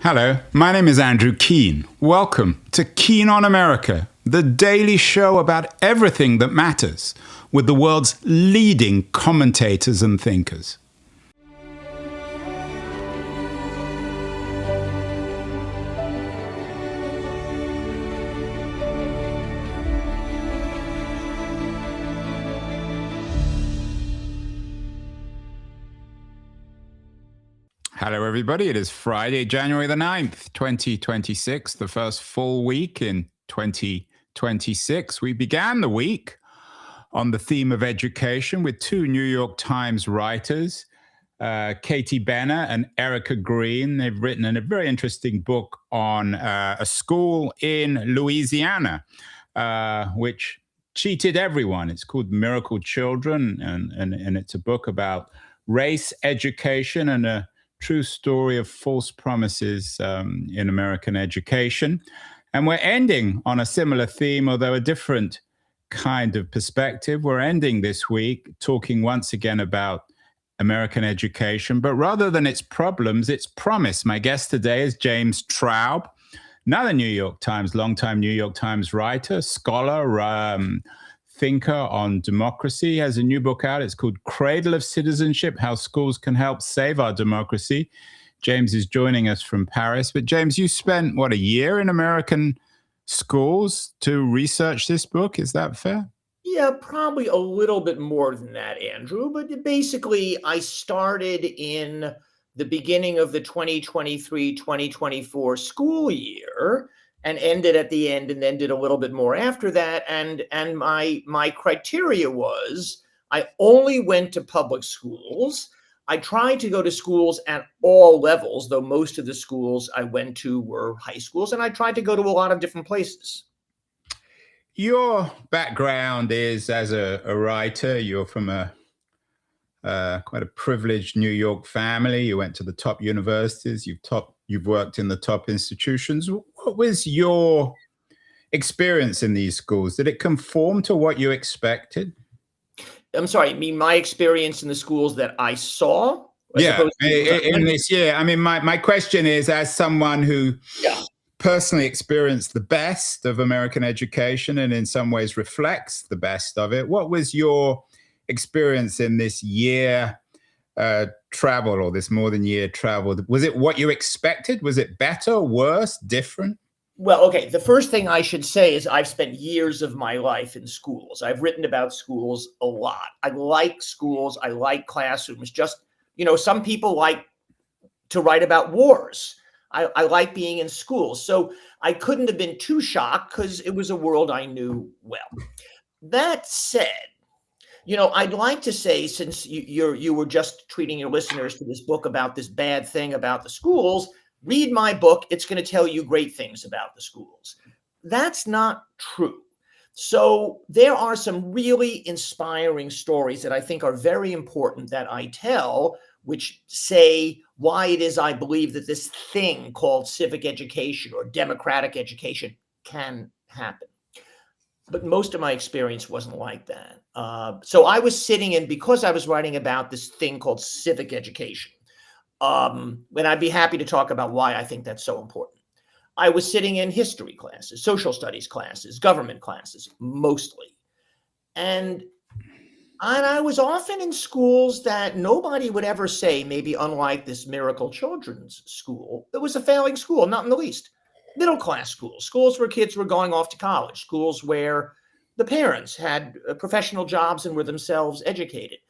Hello, my name is Andrew Keene. Welcome to Keene on America, the daily show about everything that matters, with the world's leading commentators and thinkers. Hello, everybody. It is Friday, January the 9th, 2026, the first full week in 2026. We began the week on the theme of education with two New York Times writers, Katie Benner and Erica Green. They've written a very interesting book on a school in Louisiana, which cheated everyone. It's called Miracle Children, and it's a book about race, education, and a true story of false promises in American education. And we're ending on a similar theme, although a different kind of perspective. We're ending this week talking once again about American education, but rather than its problems, its promise. My guest today is James Traub, another New York Times, longtime New York Times writer, scholar, thinker on democracy. He has a new book out. It's called Cradle of Citizenship, How Schools Can Help Save Our Democracy. James is joining us from Paris. But James, you spent, a year in American schools to research this book? Is that fair? Yeah, probably a little bit more than that, Andrew. But basically, I started in the beginning of the 2023-2024 school year and ended at the end, and then did a little bit more after that. And my criteria was I only went to public schools. I tried to go to schools at all levels, though most of the schools I went to were high schools, and I tried to go to a lot of different places. Your background is as a writer. You're from quite a privileged New York family. You went to the top universities. You've worked in the top institutions. What was your experience in these schools? Did it conform to what you expected? I'm sorry, you mean my experience in the schools that I saw? Yeah, in this year. I mean, my question is, as someone who personally experienced the best of American education and in some ways reflects the best of it, what was your experience in this year travel, or this more than year travel? Was it what you expected? Was it better, worse, different? Well, okay, the first thing I should say is I've spent years of my life in schools. I've written about schools a lot. I like schools. I like classrooms. Just, some people like to write about wars. I like being in schools. So I couldn't have been too shocked because it was a world I knew well. That said, I'd like to say, since you were just treating your listeners to this book about this bad thing about the schools, read my book. It's going to tell you great things about the schools. That's not true. So there are some really inspiring stories that I think are very important that I tell, which say why it is I believe that this thing called civic education or democratic education can happen. But most of my experience wasn't like that. So I was sitting in, because I was writing about this thing called civic education, and I'd be happy to talk about why I think that's so important. I was sitting in history classes, social studies classes, government classes, mostly. And I was often in schools that nobody would ever say, maybe unlike this Miracle Children's School, it was a failing school, not in the least. Middle class schools, schools where kids were going off to college, schools where the parents had professional jobs and were themselves educated.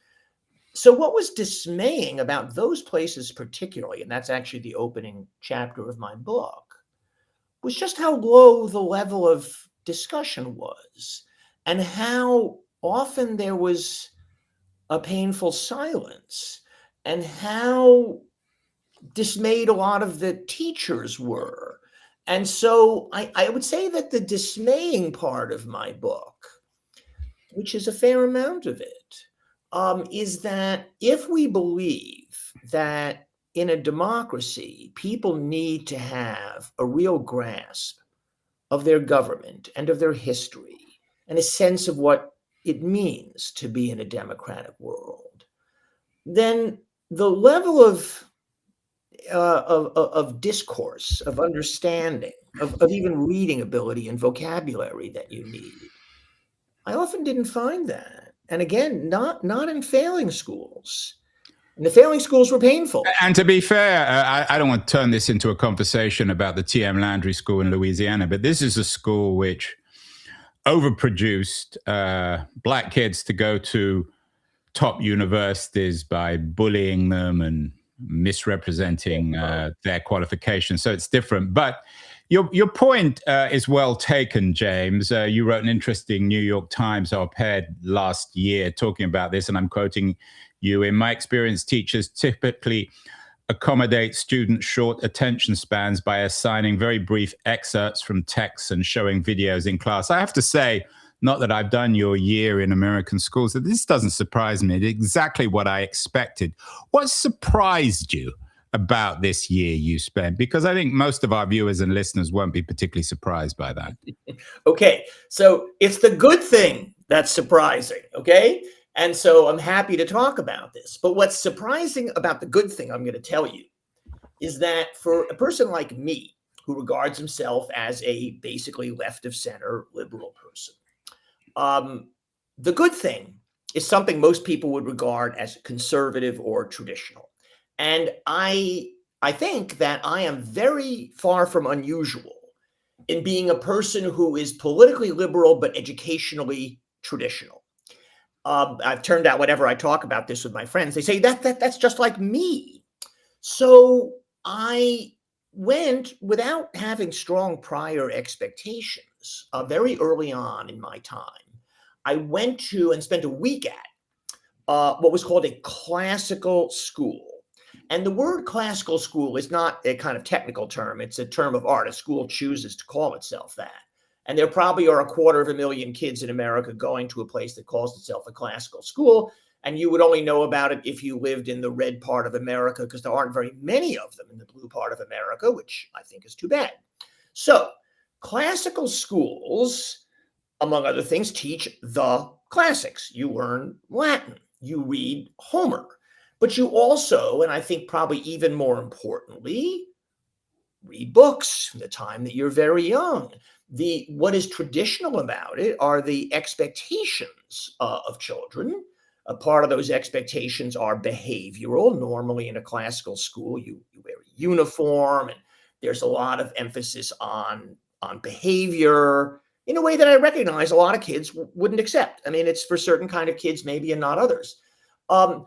So what was dismaying about those places particularly, and that's actually the opening chapter of my book, was just how low the level of discussion was and how often there was a painful silence and how dismayed a lot of the teachers were. And so I would say that the dismaying part of my book, which is a fair amount of it, is that if we believe that in a democracy, people need to have a real grasp of their government and of their history and a sense of what it means to be in a democratic world, then the level of of discourse, of understanding, of even reading ability and vocabulary that you need. I often didn't find that. And again, not in failing schools. And the failing schools were painful. And to be fair, I don't want to turn this into a conversation about the T.M. Landry School in Louisiana, but this is a school which overproduced black kids to go to top universities by bullying them and misrepresenting their qualifications. So it's different. But your point is well taken, James. You wrote an interesting New York Times op-ed last year talking about this, and I'm quoting you. In my experience, teachers typically accommodate students' short attention spans by assigning very brief excerpts from texts and showing videos in class. I have to say, not that I've done your year in American schools, that this doesn't surprise me. It's exactly what I expected. What surprised you about this year you spent? Because I think most of our viewers and listeners won't be particularly surprised by that. Okay, so it's the good thing that's surprising, okay? And so I'm happy to talk about this. But what's surprising about the good thing I'm going to tell you is that for a person like me, who regards himself as a basically left of center liberal person, the good thing is something most people would regard as conservative or traditional. And I think that I am very far from unusual in being a person who is politically liberal but educationally traditional. I've turned out whenever I talk about this with my friends, they say that's just like me. So I went without having strong prior expectations very early on in my time. I went to and spent a week at what was called a classical school. And the word classical school is not a kind of technical term. It's a term of art. A school chooses to call itself that. And there probably are 250,000 kids in America going to a place that calls itself a classical school. And you would only know about it if you lived in the red part of America, because there aren't very many of them in the blue part of America, which I think is too bad. So classical schools, among other things, teach the classics. You learn Latin, you read Homer, but you also, and I think probably even more importantly, read books from the time that you're very young. What is traditional about it are the expectations of children. A part of those expectations are behavioral. Normally in a classical school, you wear a uniform, and there's a lot of emphasis on behavior in a way that I recognize a lot of kids wouldn't accept. I mean, it's for certain kind of kids maybe and not others. But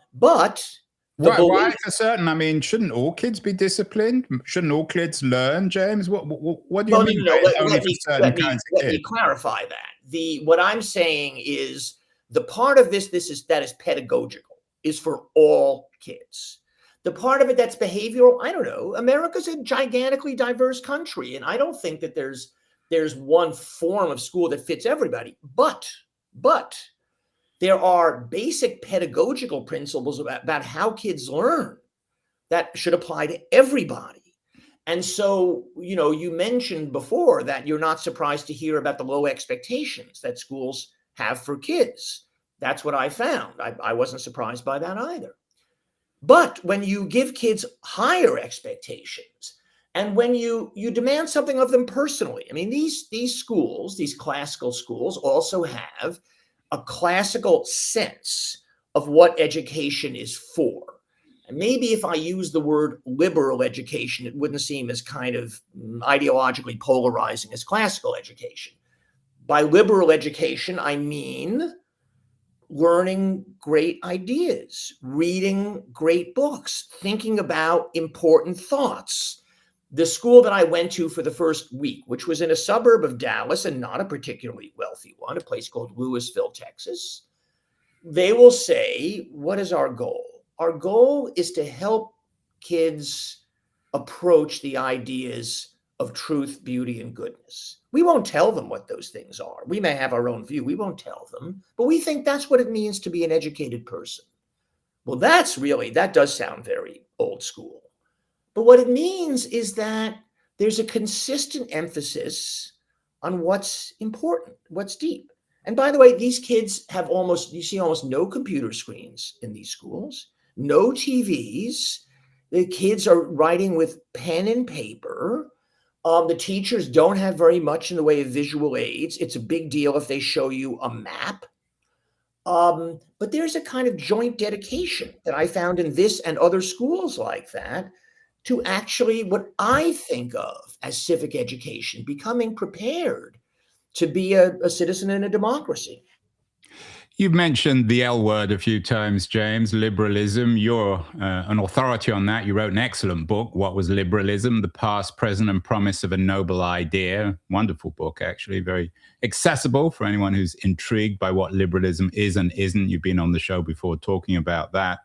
why for certain? I mean, shouldn't all kids be disciplined? Shouldn't all kids learn, James? What do you mean? No. Let me clarify that. What I'm saying is the part of that is pedagogical, is for all kids. The part of it that's behavioral, I don't know. America's a gigantically diverse country, and I don't think that there's one form of school that fits everybody. But there are basic pedagogical principles about how kids learn that should apply to everybody. And so, you mentioned before that you're not surprised to hear about the low expectations that schools have for kids. That's what I found. I wasn't surprised by that either. But when you give kids higher expectations, and when you demand something of them personally, I mean, these schools, these classical schools, also have a classical sense of what education is for. And maybe if I use the word liberal education, it wouldn't seem as kind of ideologically polarizing as classical education. By liberal education, I mean learning great ideas, reading great books, thinking about important thoughts. The school that I went to for the first week, which was in a suburb of Dallas and not a particularly wealthy one, a place called Louisville, Texas, they will say, what is our goal? Our goal is to help kids approach the ideas of truth, beauty, and goodness. We won't tell them what those things are. We may have our own view. We won't tell them, but we think that's what it means to be an educated person. Well, that does sound very old school. But what it means is that there's a consistent emphasis on what's important, what's deep. And by the way, these kids have you see almost no computer screens in these schools, no TVs. The kids are writing with pen and paper. The teachers don't have very much in the way of visual aids. It's a big deal if they show you a map. But there's a kind of joint dedication that I found in this and other schools like that to actually what I think of as civic education, becoming prepared to be a citizen in a democracy. You've mentioned the L word a few times, James, liberalism. You're an authority on that. You wrote an excellent book, What Was Liberalism? The Past, Present, and Promise of a Noble Idea. Wonderful book, actually, very accessible for anyone who's intrigued by what liberalism is and isn't. You've been on the show before talking about that.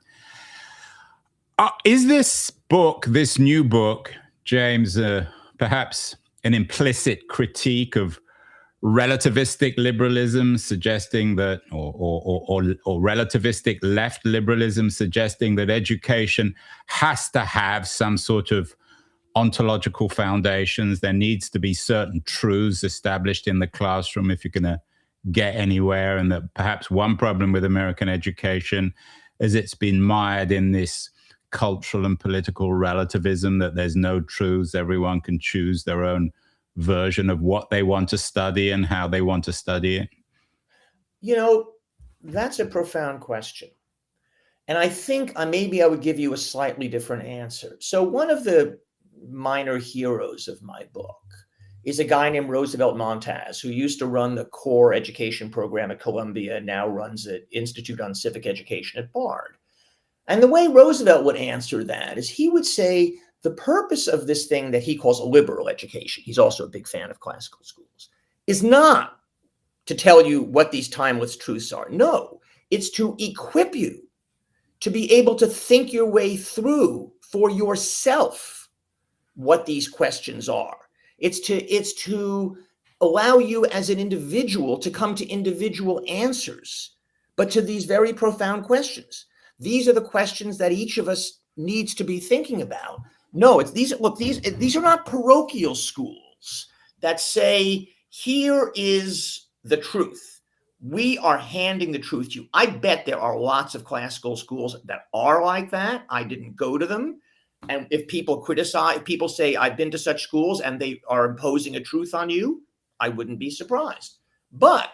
Is this book, this new book, James, perhaps an implicit critique of relativistic liberalism, suggesting that, or relativistic left liberalism, suggesting that education has to have some sort of ontological foundations? There needs to be certain truths established in the classroom if you're going to get anywhere, and that perhaps one problem with American education is it's been mired in this cultural and political relativism, that there's no truths, everyone can choose their own version of what they want to study and how they want to study it? You know, that's a profound question. And I think maybe I would give you a slightly different answer. So one of the minor heroes of my book is a guy named Roosevelt Montaz, who used to run the core education program at Columbia and now runs the Institute on Civic Education at Bard. And the way Roosevelt would answer that is he would say, the purpose of this thing that he calls a liberal education, he's also a big fan of classical schools, is not to tell you what these timeless truths are. No, it's to equip you to be able to think your way through for yourself what these questions are. It's to allow you as an individual to come to individual answers, but to these very profound questions. These are the questions that each of us needs to be thinking about. No, it's these. Look, these are not parochial schools that say, here is the truth. We are handing the truth to you. I bet there are lots of classical schools that are like that. I didn't go to them. And if people criticize, people say, I've been to such schools and they are imposing a truth on you, I wouldn't be surprised. But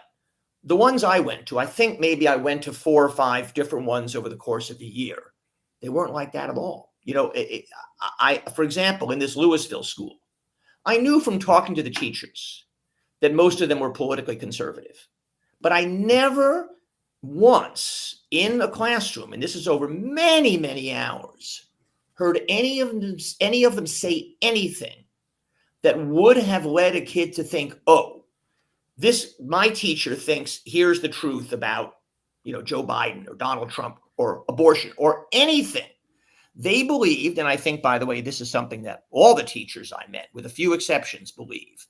the ones I went to, I think maybe I went to 4 or 5 different ones over the course of the year. They weren't like that at all. You know, for example, in this Louisville school, I knew from talking to the teachers that most of them were politically conservative. But I never once in a classroom, and this is over many, many hours, heard any of them say anything that would have led a kid to think, oh, my teacher thinks here's the truth about, Joe Biden or Donald Trump or abortion or anything. They believed, and I think, by the way, this is something that all the teachers I met, with a few exceptions, believe,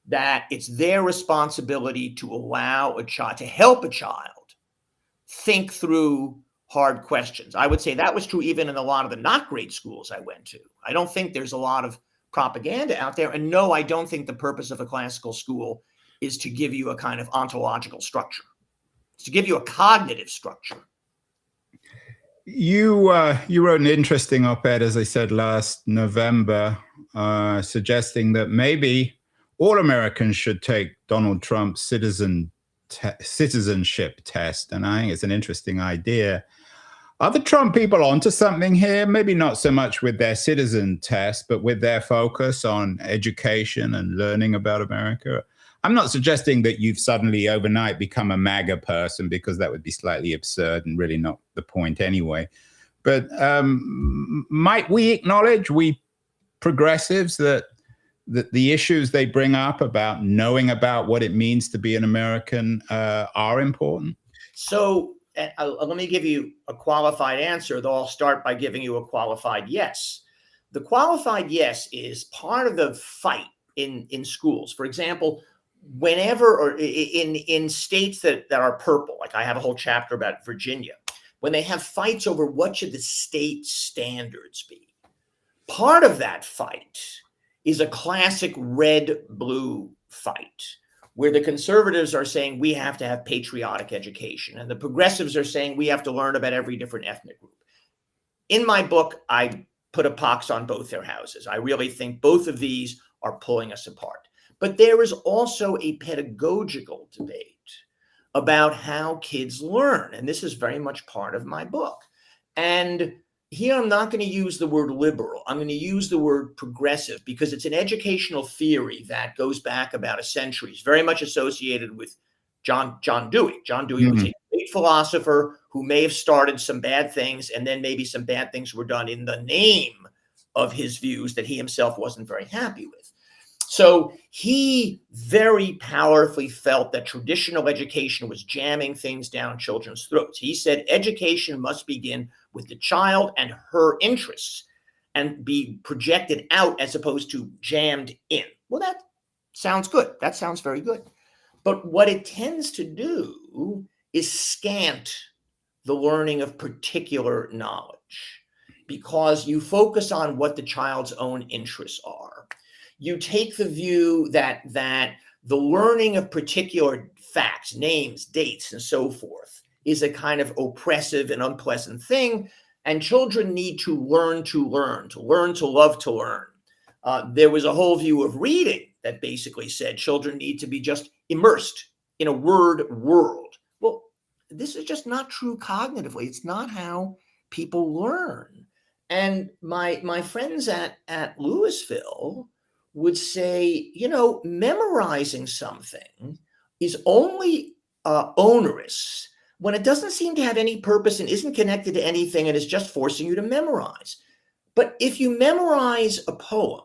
that it's their responsibility to allow a child, to help a child think through hard questions. I would say that was true even in a lot of the not great schools I went to. I don't think there's a lot of propaganda out there. And no, I don't think the purpose of a classical school is to give you a kind of ontological structure. It's to give you a cognitive structure. You wrote an interesting op-ed, as I said, last November, suggesting that maybe all Americans should take Donald Trump's citizenship test. And I think it's an interesting idea. Are the Trump people onto something here? Maybe not so much with their citizen test, but with their focus on education and learning about America. I'm not suggesting that you've suddenly overnight become a MAGA person, because that would be slightly absurd and really not the point anyway. But might we acknowledge, we progressives, that the issues they bring up about knowing about what it means to be an American are important? So let me give you a qualified answer, though I'll start by giving you a qualified yes. The qualified yes is part of the fight in schools. For example, whenever, or in states that are purple, like I have a whole chapter about Virginia, when they have fights over what should the state standards be, part of that fight is a classic red-blue fight, where the conservatives are saying we have to have patriotic education, and the progressives are saying we have to learn about every different ethnic group. In my book, I put a pox on both their houses. I really think both of these are pulling us apart. But there is also a pedagogical debate about how kids learn. And this is very much part of my book. And here I'm not going to use the word liberal. I'm going to use the word progressive because it's an educational theory that goes back about a century. It's very much associated with John Dewey. John Dewey was a great philosopher who may have started some bad things, and then maybe some bad things were done in the name of his views that he himself wasn't very happy with. So he very powerfully felt that traditional education was jamming things down children's throats. He said education must begin with the child and her interests and be projected out as opposed to jammed in. Well, that sounds good. That sounds very good. But what it tends to do is scant the learning of particular knowledge because you focus on what the child's own interests are. You take the view that the learning of particular facts, names, dates, and so forth is a kind of oppressive and unpleasant thing, and children need to learn to learn, to learn to love to learn. There was a whole view of reading that basically said children need to be just immersed in a word world. Well, this is just not true cognitively. It's not how people learn. And my friends at Louisville would say, memorizing something is only onerous when it doesn't seem to have any purpose and isn't connected to anything and is just forcing you to memorize. But if you memorize a poem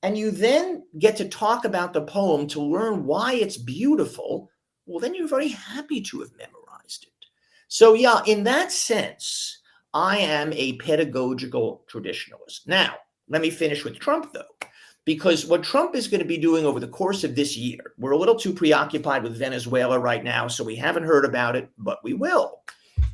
and you then get to talk about the poem to learn why it's beautiful, well, then you're very happy to have memorized it. So yeah, in that sense, I am a pedagogical traditionalist. Now, let me finish with Trump, though. Because what Trump is going to be doing over the course of this year, we're a little too preoccupied with Venezuela right now, so we haven't heard about it, but we will,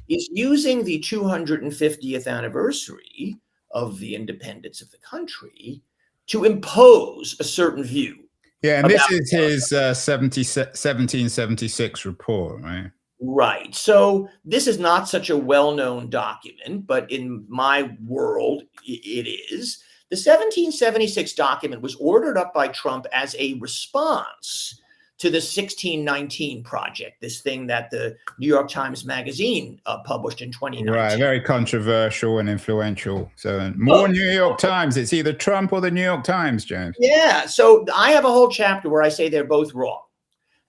is using the 250th anniversary of the independence of the country to impose a certain view. Yeah, and this is his 1776 report, right? Right. So this is not such a well-known document, but in my world, it is. The 1776 document was ordered up by Trump as a response to the 1619 project, this thing that the New York Times Magazine published in 2019. Right, very controversial and influential. So more New York Times. It's either Trump or the New York Times, James. Yeah, so I have a whole chapter where I say they're both wrong.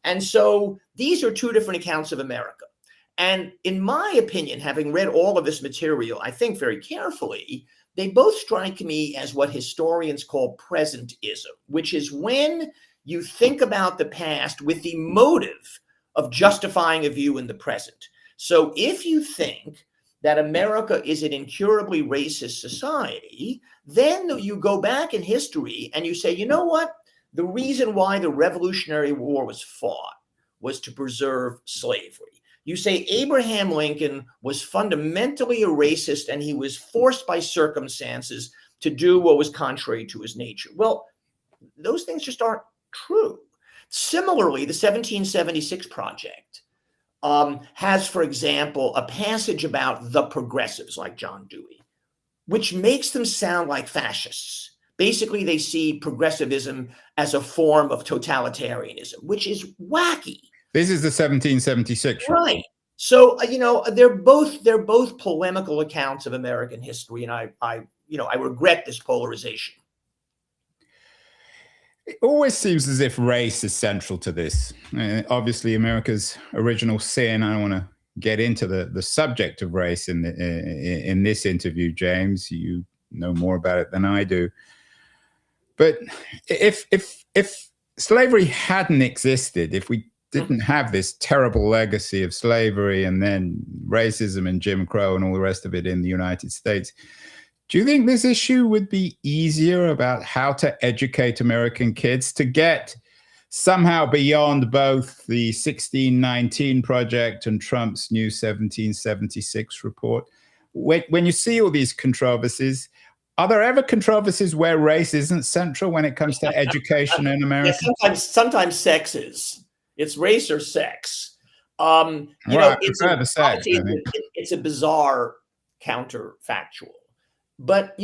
And so these are two different accounts of America. And in my opinion, having read all of this material, I think very carefully, they both strike me as what historians call presentism, which is when you think about the past with the motive of justifying a view in the present. So if you think that America is an incurably racist society, then you go back in history and you say, you know what? The reason why the Revolutionary War was fought was to preserve slavery. You say Abraham Lincoln was fundamentally a racist and he was forced by circumstances to do what was contrary to his nature. Well, those things just aren't true. Similarly, the 1776 project has, for example, a passage about the progressives like John Dewey, which makes them sound like fascists. Basically, they see progressivism as a form of totalitarianism, which is wacky. This is the 1776, right? So they're both polemical accounts of American history, and I regret this polarization. It always seems as if race is central to this. Obviously, America's original sin. I don't want to get into the subject of race in this interview, James. You know more about it than I do. But if slavery hadn't existed, if we didn't have this terrible legacy of slavery and then racism and Jim Crow and all the rest of it in the United States, do you think this issue would be easier about how to educate American kids to get somehow beyond both the 1619 project and Trump's new 1776 report? When you see all these controversies, are there ever controversies where race isn't central when it comes to education in America? Yeah, sometimes sex is. It's race or sex. It's the sex. It's a bizarre counterfactual. But,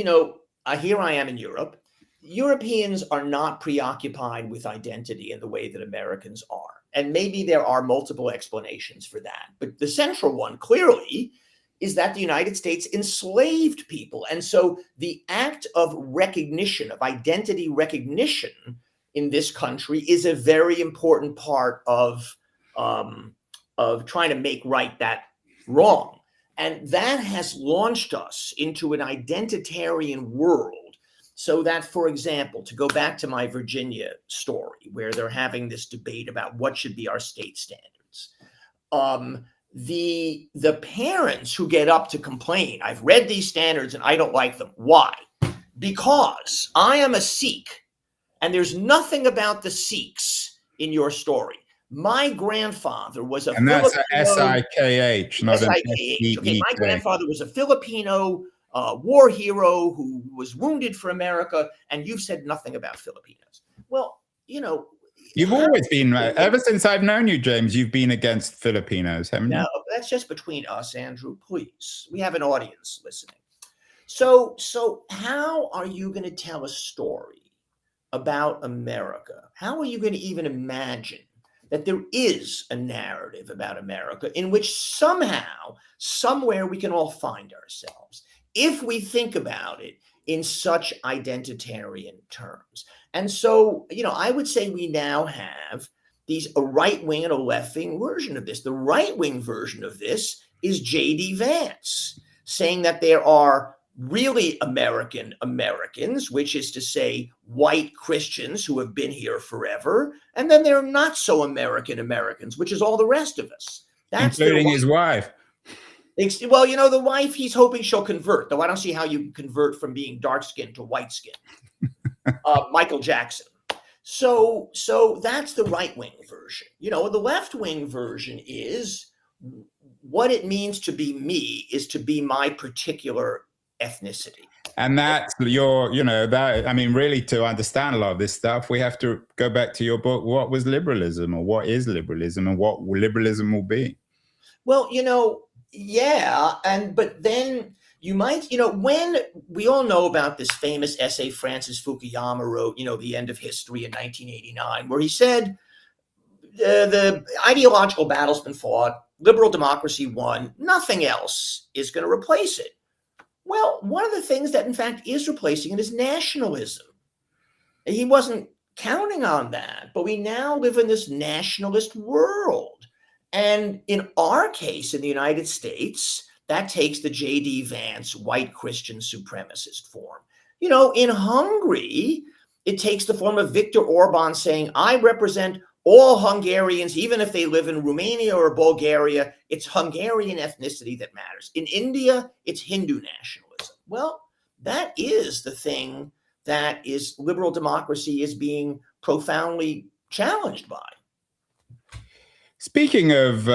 here I am in Europe. Europeans are not preoccupied with identity in the way that Americans are. And maybe there are multiple explanations for that. But the central one, clearly, is that the United States enslaved people. And so the act of recognition, of identity recognition in this country is a very important part of trying to make right that wrong. And that has launched us into an identitarian world. So that, for example, to go back to my Virginia story, where they're having this debate about what should be our state standards, the parents who get up to complain, I've read these standards and I don't like them. Why? Because I am a Sikh and there's nothing about the Sikhs in your story. My grandfather was a Filipino. And that's S-I-K-H, not an S-E-E-K. Okay, my grandfather was a Filipino war hero who was wounded for America, and you've said nothing about Filipinos. Well, you've always been, ever since I've known you, James, you've been against Filipinos, haven't you? No, that's just between us, Andrew, please. We have an audience listening. So how are you going to tell a story about America? How are you going to even imagine that there is a narrative about America in which somehow, somewhere we can all find ourselves, if we think about it in such identitarian terms? And so, I would say we now have a right-wing and a left-wing version of this. The right-wing version of this is J.D. Vance, saying that there are really American Americans, which is to say white Christians who have been here forever, and then there are not so American Americans, which is all the rest of us. That's including his wife. Well, the wife, he's hoping she'll convert, though I don't see how you convert from being dark-skinned to white-skinned. Michael Jackson. So that's the right-wing version. The left-wing version is what it means to be me is to be my particular ethnicity. And that's really to understand a lot of this stuff, we have to go back to your book, What Was Liberalism, or what is liberalism, and what liberalism will be? Well, yeah. But then you might, when we all know about this famous essay Francis Fukuyama wrote, The End of History in 1989, where he said, the ideological battle's been fought, liberal democracy won, nothing else is going to replace it. Well, one of the things that, in fact, is replacing it is nationalism. He wasn't counting on that, but we now live in this nationalist world. And in our case, in the United States, that takes the J.D. Vance white Christian supremacist form. In Hungary, it takes the form of Viktor Orban saying, I represent all Hungarians, even if they live in Romania or Bulgaria. It's Hungarian ethnicity that matters. In India, it's Hindu nationalism. Well, that is the thing that is liberal democracy is being profoundly challenged by. Speaking of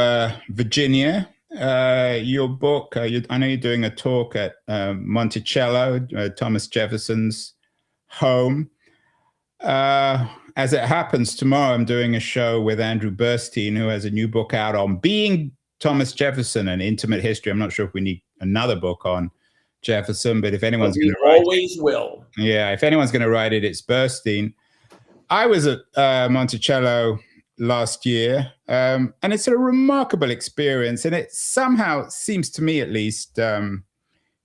Virginia, your book, I know you're doing a talk at Monticello, Thomas Jefferson's home. As it happens, tomorrow I'm doing a show with Andrew Burstein, who has a new book out on being Thomas Jefferson, an intimate history. I'm not sure if we need another book on Jefferson, but if anyone's going to write always will. Yeah, if anyone's going to write it, it's Burstein. I was at Monticello last year, and it's a remarkable experience, and it somehow seems to me, at least,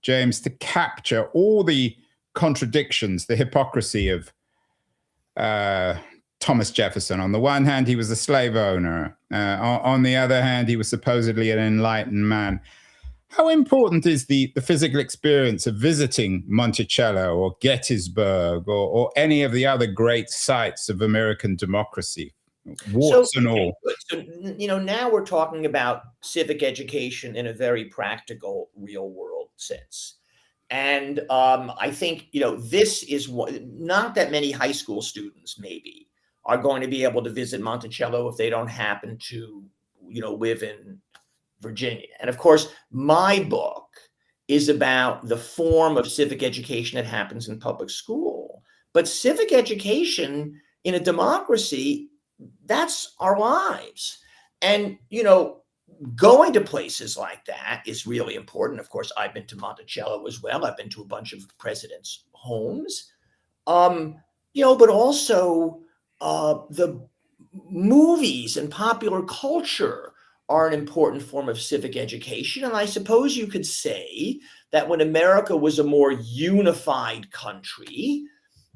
James, to capture all the contradictions, the hypocrisy of Thomas Jefferson. On the one hand, he was a slave owner. On the other hand, he was supposedly an enlightened man. How important is the physical experience of visiting Monticello or Gettysburg or any of the other great sites of American democracy, warts and all? So, now we're talking about civic education in a very practical, real world sense. And I think, this is not that many high school students maybe are going to be able to visit Monticello if they don't happen to, live in Virginia. And of course, my book is about the form of civic education that happens in public school. But civic education in a democracy, that's our lives. And, going to places like that is really important. Of course, I've been to Monticello as well. I've been to a bunch of presidents' homes. Um, but also the movies and popular culture are an important form of civic education. And I suppose you could say that when America was a more unified country,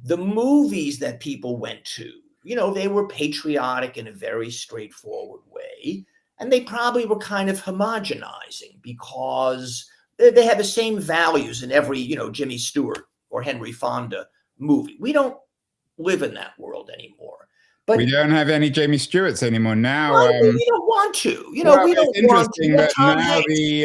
the movies that people went to, they were patriotic in a very straightforward way. And they probably were kind of homogenizing because they had the same values in every, Jimmy Stewart or Henry Fonda movie. We don't live in that world anymore. But we don't have any Jamie Stewarts anymore now. we don't want to. Well, We don't it's interesting want to. that Tom now Hanks. the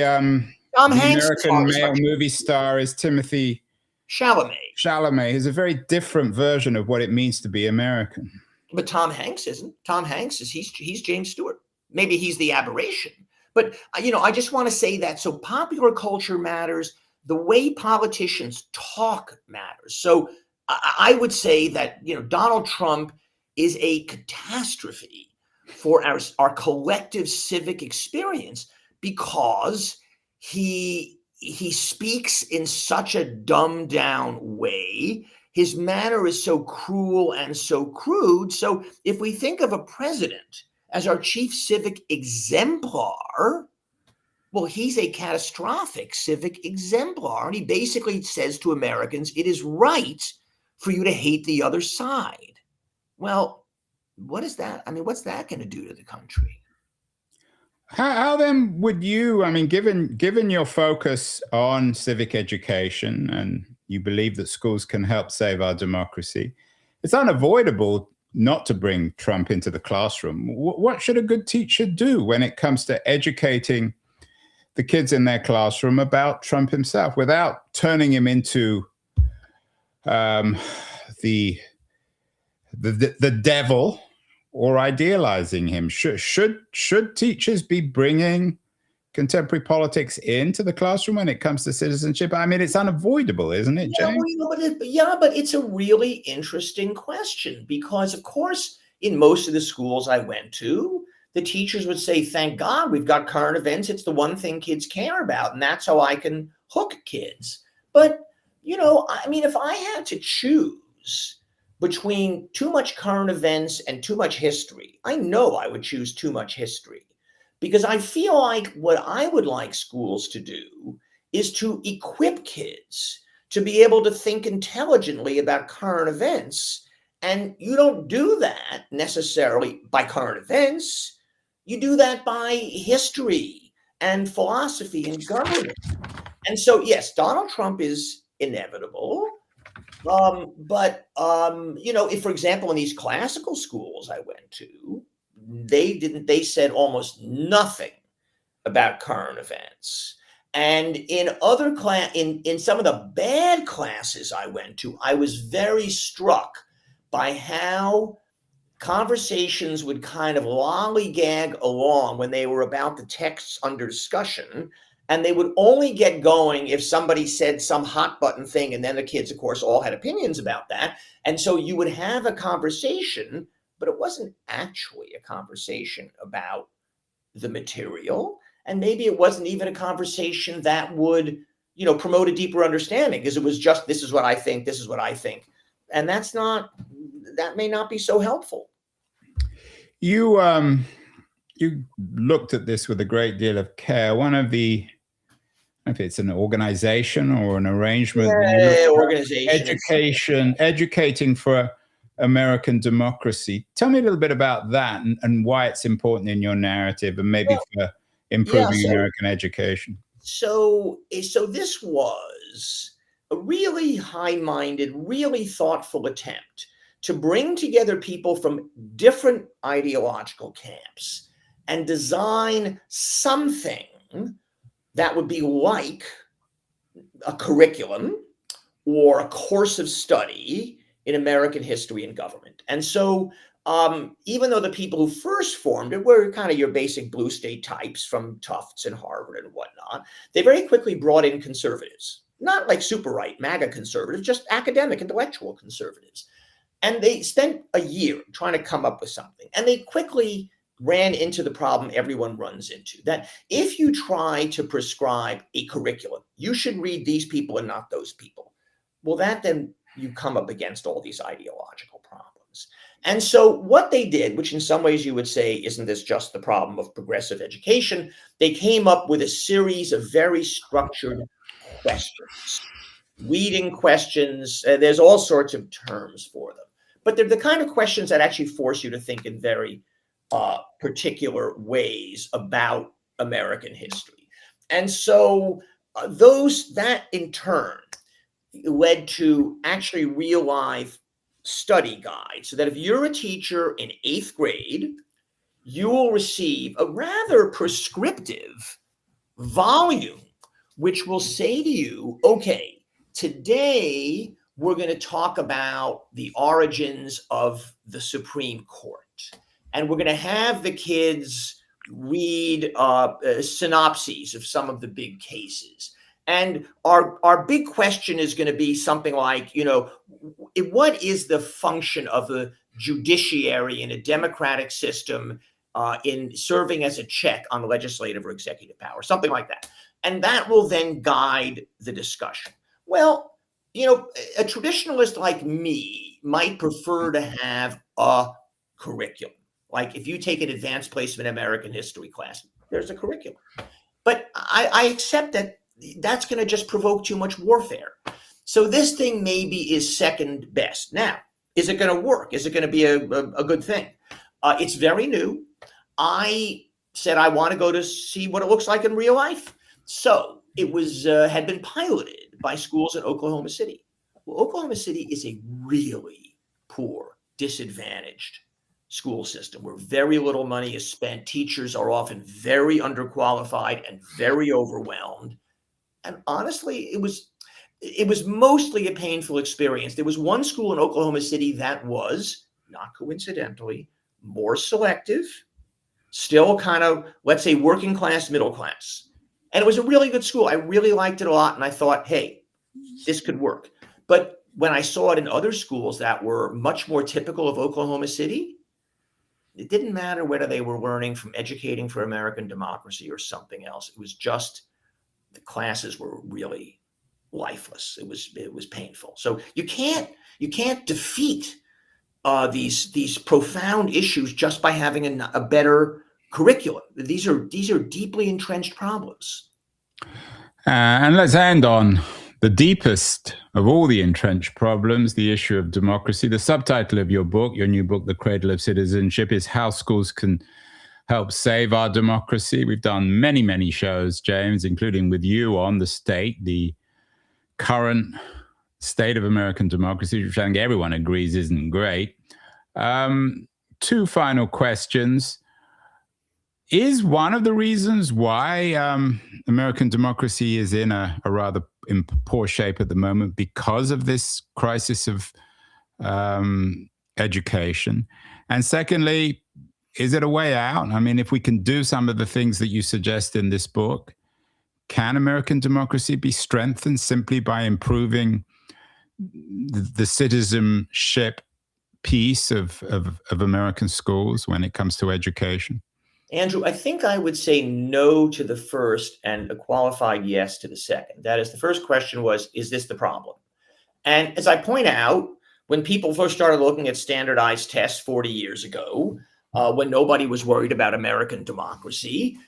Hanks American male movie star is Timothy Chalamet. Chalamet is a very different version of what it means to be American. But Tom Hanks isn't. Tom Hanks he's James Stewart. Maybe he's the aberration. But I just want to say that. So popular culture matters. The way politicians talk matters. So I would say that Donald Trump is a catastrophe for our collective civic experience because he speaks in such a dumbed down way. His manner is so cruel and so crude. So if we think of a president as our chief civic exemplar, well, he's a catastrophic civic exemplar. And he basically says to Americans, it is right for you to hate the other side. Well, what is that? I mean, what's that going to do to the country? How then would you, given your focus on civic education and you believe that schools can help save our democracy, it's unavoidable not to bring Trump into the classroom. What should a good teacher do when it comes to educating the kids in their classroom about Trump himself without turning him into the devil or idealizing him? Should teachers be bringing contemporary politics into the classroom when it comes to citizenship? I mean, it's unavoidable, isn't it, James? But it's a really interesting question because, of course, in most of the schools I went to, the teachers would say, thank God we've got current events. It's the one thing kids care about, and that's how I can hook kids. But, if I had to choose between too much current events and too much history, I know I would choose too much history. Because I feel like what I would like schools to do is to equip kids to be able to think intelligently about current events. And you don't do that necessarily by current events. You do that by history and philosophy and government. And so, yes, Donald Trump is inevitable. If, for example, in these classical schools I went to, they said almost nothing about current events. And in other in some of the bad classes I went to, I was very struck by how conversations would kind of lollygag along when they were about the texts under discussion. And they would only get going if somebody said some hot button thing. And then the kids, of course, all had opinions about that. And so you would have a conversation, but it wasn't actually a conversation about the material. And maybe it wasn't even a conversation that would, promote a deeper understanding, because it was just, this is what I think, this is what I think. And that may not be so helpful. You looked at this with a great deal of care. One of the, if it's an organization or an arrangement, organization, educating for American democracy. Tell me a little bit about that and why it's important in your narrative and maybe for improving American education. So this was a really high-minded, really thoughtful attempt to bring together people from different ideological camps and design something that would be like a curriculum or a course of study in American history and government. And so even though the people who first formed it were kind of your basic blue state types from Tufts and Harvard and whatnot, they very quickly brought in conservatives, not like super right MAGA conservatives, just academic, intellectual conservatives. And they spent a year trying to come up with something. And they quickly ran into the problem everyone runs into, that if you try to prescribe a curriculum, you should read these people and not those people. Well, then you come up against all these ideological problems. And so what they did, which in some ways you would say, isn't this just the problem of progressive education? They came up with a series of very structured questions, leading questions. There's all sorts of terms for them, but they're the kind of questions that actually force you to think in very particular ways about American history. And so that in turn led to actually real life study guides, so that if you're a teacher in 8th grade, you will receive a rather prescriptive volume, which will say to you, okay, today we're going to talk about the origins of the Supreme Court. And we're going to have the kids read synopses of some of the big cases. And our big question is going to be something like, what is the function of the judiciary in a democratic system in serving as a check on legislative or executive power, something like that. And that will then guide the discussion. Well, a traditionalist like me might prefer to have a curriculum. Like if you take an advanced placement American history class, there's a curriculum. But I accept that that's going to just provoke too much warfare. So this thing maybe is second best. Now, is it going to work? Is it going to be a good thing? It's very new. I said I want to go to see what it looks like in real life. So it was had been piloted by schools in Oklahoma City. Well, Oklahoma City is a really poor, disadvantaged school system where very little money is spent. Teachers are often very underqualified and very overwhelmed. And honestly, it was mostly a painful experience. There was one school in Oklahoma City that was, not coincidentally, more selective, still kind of, let's say, working class, middle class. And it was a really good school. I really liked it a lot. And I thought, hey, this could work. But when I saw it in other schools that were much more typical of Oklahoma City, it didn't matter whether they were learning from Educating for American Democracy or something else. It was just the classes were really lifeless. It was painful. So you can't defeat these profound issues just by having a better curriculum. These are deeply entrenched problems. And let's end on the deepest of all the entrenched problems, the issue of democracy. The subtitle of your new book, The Cradle of Citizenship, is How Schools Can Help Save Our Democracy. We've done many, many shows, James, including with you on the current state of American democracy, which I think everyone agrees isn't great. Two final questions. Is one of the reasons why American democracy is in a rather in poor shape at the moment because of this crisis of education? And secondly, is it a way out? I mean, if we can do some of the things that you suggest in this book, can American democracy be strengthened simply by improving the citizenship piece of American schools when it comes to education? Andrew, I think I would say no to the first and a qualified yes to the second. That is, the first question was, is this the problem? And as I point out, when people first started looking at standardized tests 40 years ago, when nobody was worried about American democracy,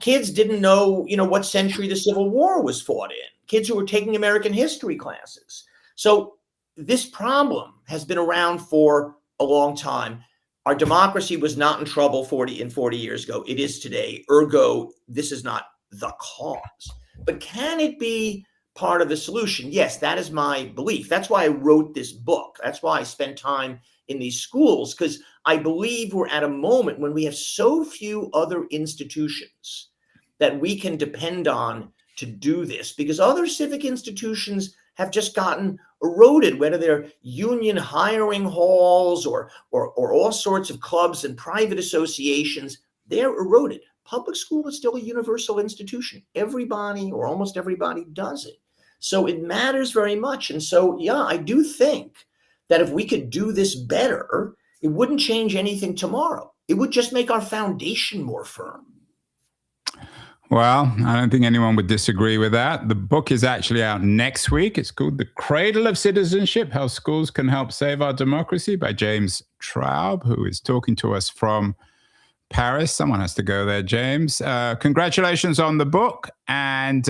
kids didn't know, what century the Civil War was fought in. Kids who were taking American history classes. So this problem has been around for a long time. Our democracy was not in trouble 40 years ago. It is today. Ergo, this is not the cause. But can it be part of the solution? Yes, that is my belief. That's why I wrote this book. That's why I spend time in these schools, because I believe we're at a moment when we have so few other institutions that we can depend on to do this, because other civic institutions have just gotten eroded, whether they're union hiring halls or all sorts of clubs and private associations. They're eroded. Public school is still a universal institution. Everybody or almost everybody does it. So it matters very much. And so, yeah, I do think that if we could do this better, it wouldn't change anything tomorrow. it would just make our foundation more firm. Well, I don't think anyone would disagree with that. The book is actually out next week. It's called The Cradle of Citizenship, How Schools Can Help Save Our Democracy by James Traub, who is talking to us from Paris. Someone has to go there, James. Congratulations on the book. And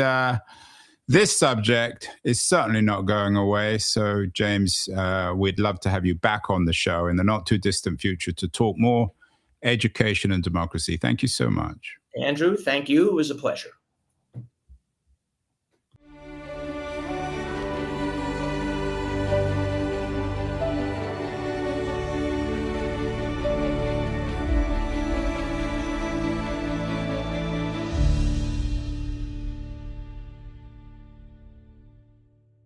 this subject is certainly not going away. So, James, we'd love to have you back on the show in the not too distant future to talk more education and democracy. Thank you so much. Andrew, thank you. It was a pleasure.